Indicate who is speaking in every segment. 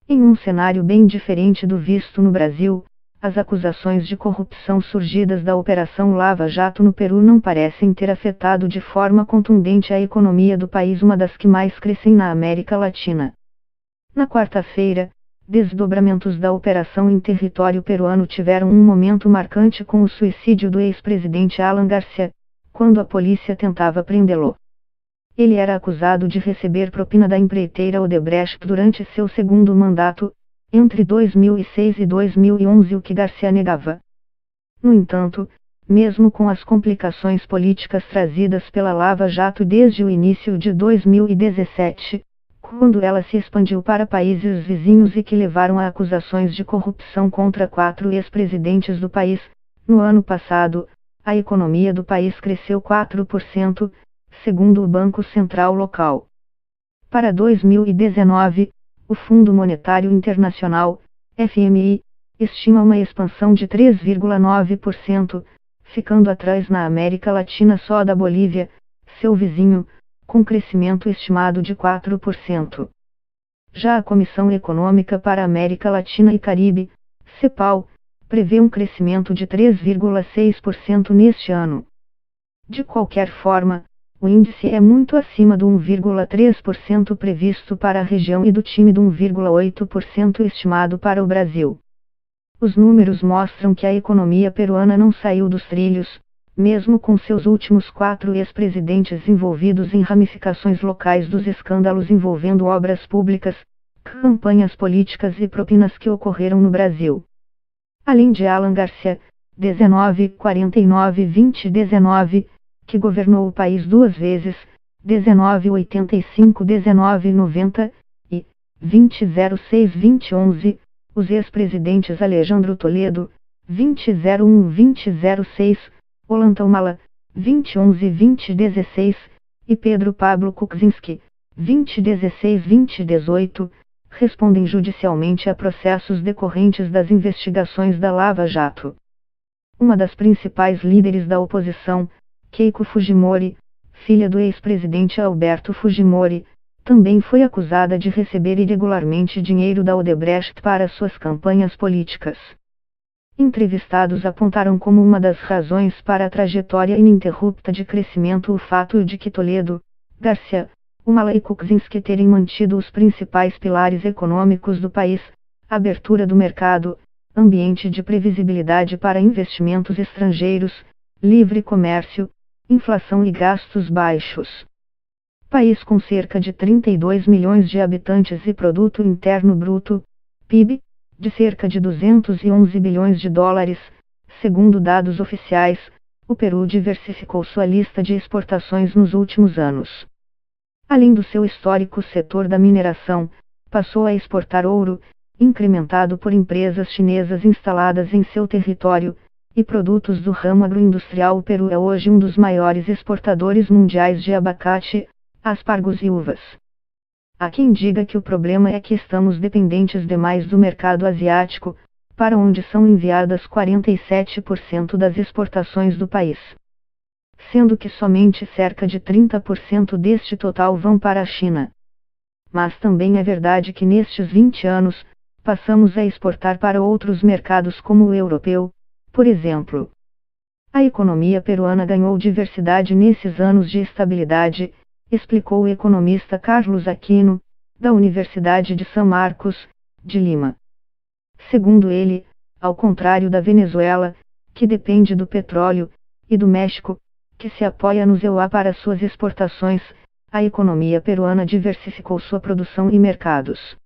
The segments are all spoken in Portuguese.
Speaker 1: Em um cenário bem diferente do visto no Brasil, as acusações de corrupção surgidas da Operação Lava Jato no Peru não parecem ter afetado de forma contundente a economia do país, uma das que mais crescem na América Latina. Na quarta-feira, desdobramentos da operação em território peruano tiveram um momento marcante com o suicídio do ex-presidente Alan Garcia, quando a polícia tentava prendê-lo. Ele era acusado de receber propina da empreiteira Odebrecht durante seu segundo mandato, entre 2006 e 2011, o que Garcia negava. No entanto, mesmo com as complicações políticas trazidas pela Lava Jato desde o início de 2017, quando ela se expandiu para países vizinhos e que levaram a acusações de corrupção contra 4 ex-presidentes do país, no ano passado, a economia do país cresceu 4%, segundo o Banco Central local. Para 2019, o Fundo Monetário Internacional, FMI, estima uma expansão de 3,9%, ficando atrás na América Latina só da Bolívia, seu vizinho, com crescimento estimado de 4%. Já a Comissão Econômica para a América Latina e Caribe, CEPAL, prevê um crescimento de 3,6% neste ano. De qualquer forma, o índice é muito acima do 1,3% previsto para a região e do tímido 1,8% estimado para o Brasil. Os números mostram que a economia peruana não saiu dos trilhos, mesmo com seus últimos 4 ex-presidentes envolvidos em ramificações locais dos escândalos envolvendo obras públicas, campanhas políticas e propinas que ocorreram no Brasil. Além de Alan Garcia, 1949-2019, que governou o país 2 vezes, 1985-1990, e 2006-2011, os ex-presidentes Alejandro Toledo, 2001-2006, Ollanta Humala, 2011-2016, e Pedro Pablo Kuczynski, 2016-2018, respondem judicialmente a processos decorrentes das investigações da Lava Jato. Uma das principais líderes da oposição, Keiko Fujimori, filha do ex-presidente Alberto Fujimori, também foi acusada de receber irregularmente dinheiro da Odebrecht para suas campanhas políticas. Entrevistados apontaram como uma das razões para a trajetória ininterrupta de crescimento o fato de que Toledo, Garcia, Humala e Kuczynski terem mantido os principais pilares econômicos do país: abertura do mercado, ambiente de previsibilidade para investimentos estrangeiros, livre comércio, inflação e gastos baixos. País com cerca de 32 milhões de habitantes e produto interno bruto, PIB, de cerca de 211 bilhões de dólares, segundo dados oficiais, o Peru diversificou sua lista de exportações nos últimos anos. Além do seu histórico setor da mineração, passou a exportar ouro, incrementado por empresas chinesas instaladas em seu território, e produtos do ramo agroindustrial. O Peru é hoje um dos maiores exportadores mundiais de abacate, aspargos e uvas. Há quem diga que o problema é que estamos dependentes demais do mercado asiático, para onde são enviadas 47% das exportações do país. Sendo que somente cerca de 30% deste total vão para a China. Mas também é verdade que nestes 20 anos, passamos a exportar para outros mercados como o europeu, por exemplo. A economia peruana ganhou diversidade nesses anos de estabilidade, explicou o economista Carlos Aquino, da Universidade de São Marcos, de Lima. Segundo ele, ao contrário da Venezuela, que depende do petróleo, e do México, que se apoia no EUA para suas exportações, a economia peruana diversificou sua produção e mercados.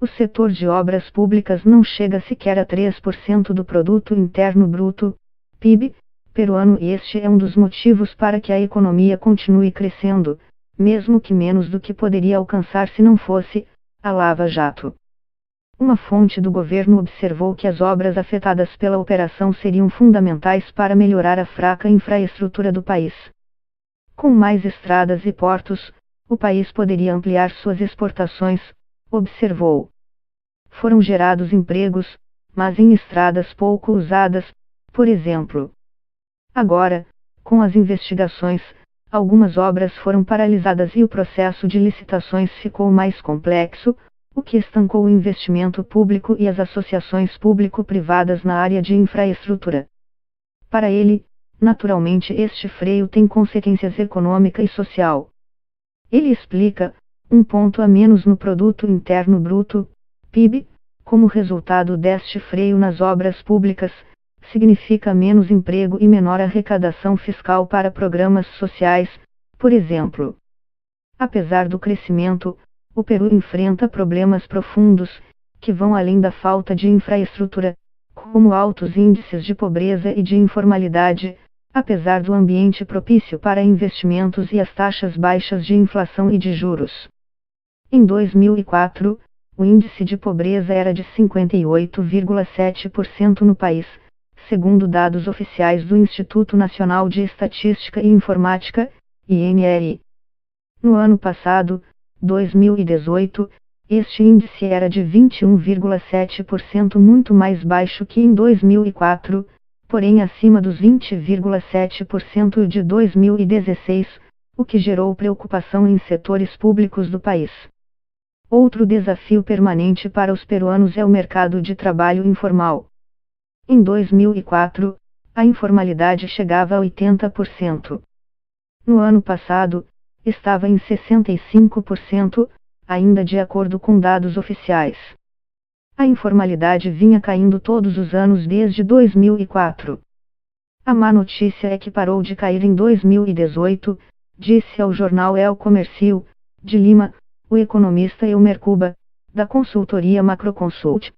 Speaker 1: O setor de obras públicas não chega sequer a 3% do produto interno bruto, PIB, peruano, e este é um dos motivos para que a economia continue crescendo, mesmo que menos do que poderia alcançar se não fosse a Lava Jato. Uma fonte do governo observou que as obras afetadas pela operação seriam fundamentais para melhorar a fraca infraestrutura do país. Com mais estradas e portos, o país poderia ampliar suas exportações, observou. Foram gerados empregos, mas em estradas pouco usadas, por exemplo. Agora, com as investigações, algumas obras foram paralisadas e o processo de licitações ficou mais complexo, o que estancou o investimento público e as associações público-privadas na área de infraestrutura. Para ele, naturalmente este freio tem consequências econômica e social. Ele explica, um ponto a menos no Produto Interno Bruto, PIB, como resultado deste freio nas obras públicas, significa menos emprego e menor arrecadação fiscal para programas sociais, por exemplo. Apesar do crescimento, o Peru enfrenta problemas profundos, que vão além da falta de infraestrutura, como altos índices de pobreza e de informalidade, apesar do ambiente propício para investimentos e as taxas baixas de inflação e de juros. Em 2004, o índice de pobreza era de 58,7% no país, segundo dados oficiais do Instituto Nacional de Estatística e Informática, INR. No ano passado, 2018, este índice era de 21,7%, muito mais baixo que em 2004, porém acima dos 20,7% de 2016, o que gerou preocupação em setores públicos do país. Outro desafio permanente para os peruanos é o mercado de trabalho informal. Em 2004, a informalidade chegava a 80%. No ano passado, estava em 65%, ainda de acordo com dados oficiais. A informalidade vinha caindo todos os anos desde 2004. A má notícia é que parou de cair em 2018, disse ao jornal El Comercio, de Lima, o economista Elmer Cuba, da consultoria Macroconsult.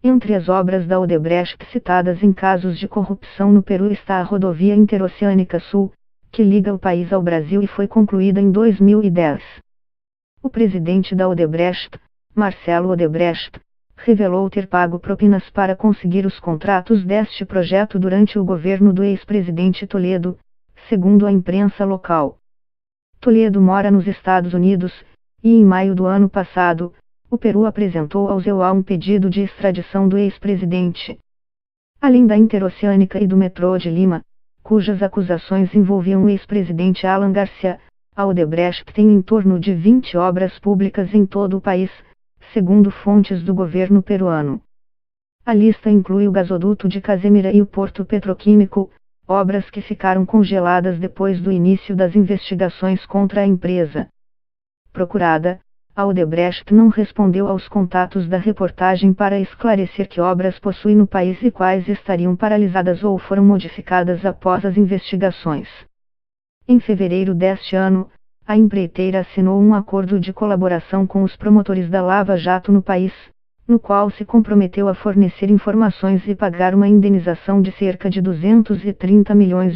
Speaker 1: Entre as obras da Odebrecht citadas em casos de corrupção no Peru está a Rodovia Interoceânica Sul, que liga o país ao Brasil e foi concluída em 2010. O presidente da Odebrecht, Marcelo Odebrecht, revelou ter pago propinas para conseguir os contratos deste projeto durante o governo do ex-presidente Toledo, segundo a imprensa local. Toledo mora nos Estados Unidos, e em maio do ano passado, o Peru apresentou ao ZEUA um pedido de extradição do ex-presidente. Além da Interoceânica e do metrô de Lima, cujas acusações envolviam o ex-presidente Alan Garcia, a Odebrecht tem em torno de 20 obras públicas em todo o país, segundo fontes do governo peruano. A lista inclui o gasoduto de Casemira e o porto petroquímico, obras que ficaram congeladas depois do início das investigações contra a empresa. Procurada, a Odebrecht não respondeu aos contatos da reportagem para esclarecer que obras possui no país e quais estariam paralisadas ou foram modificadas após as investigações. Em fevereiro deste ano, a empreiteira assinou um acordo de colaboração com os promotores da Lava Jato no país, no qual se comprometeu a fornecer informações e pagar uma indenização de cerca de $230 milhões.